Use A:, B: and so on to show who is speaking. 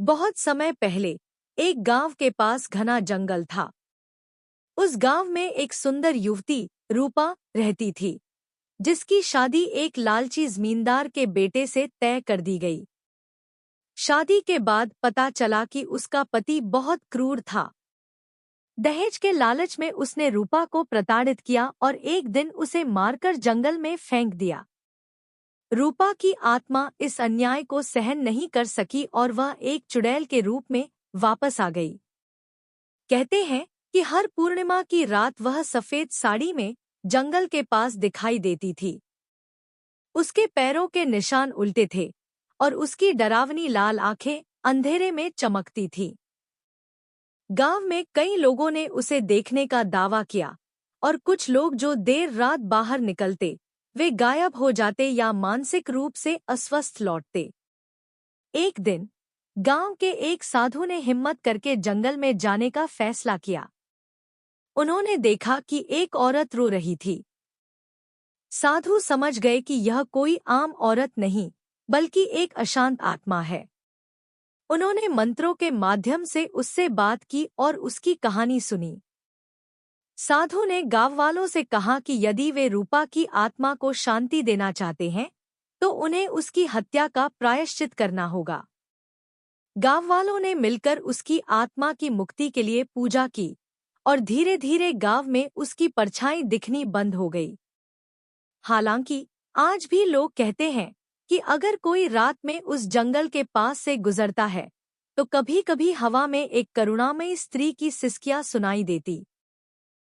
A: बहुत समय पहले एक गांव के पास घना जंगल था। उस गांव में एक सुंदर युवती रूपा रहती थी, जिसकी शादी एक लालची जमींदार के बेटे से तय कर दी गई। शादी के बाद पता चला कि उसका पति बहुत क्रूर था। दहेज के लालच में उसने रूपा को प्रताड़ित किया और एक दिन उसे मारकर जंगल में फेंक दिया। रूपा की आत्मा इस अन्याय को सहन नहीं कर सकी और वह एक चुड़ैल के रूप में वापस आ गई। कहते हैं कि हर पूर्णिमा की रात वह सफेद साड़ी में जंगल के पास दिखाई देती थी। उसके पैरों के निशान उल्टे थे और उसकी डरावनी लाल आंखें अंधेरे में चमकती थीं। गांव में कई लोगों ने उसे देखने का दावा किया और कुछ लोग जो देर रात बाहर निकलते वे गायब हो जाते या मानसिक रूप से अस्वस्थ लौटते। एक दिन गांव के एक साधु ने हिम्मत करके जंगल में जाने का फैसला किया। उन्होंने देखा कि एक औरत रो रही थी। साधु समझ गए कि यह कोई आम औरत नहीं, बल्कि एक अशांत आत्मा है। उन्होंने मंत्रों के माध्यम से उससे बात की और उसकी कहानी सुनी। साधु ने गांव वालों से कहा कि यदि वे रूपा की आत्मा को शांति देना चाहते हैं, तो उन्हें उसकी हत्या का प्रायश्चित करना होगा। गांव वालों ने मिलकर उसकी आत्मा की मुक्ति के लिए पूजा की और धीरे धीरे गांव में उसकी परछाई दिखनी बंद हो गई। हालांकि आज भी लोग कहते हैं कि अगर कोई रात में उस जंगल के पास से गुजरता है, तो कभी-कभी हवा में एक करुणामयी स्त्री की सिसकियां सुनाई देती।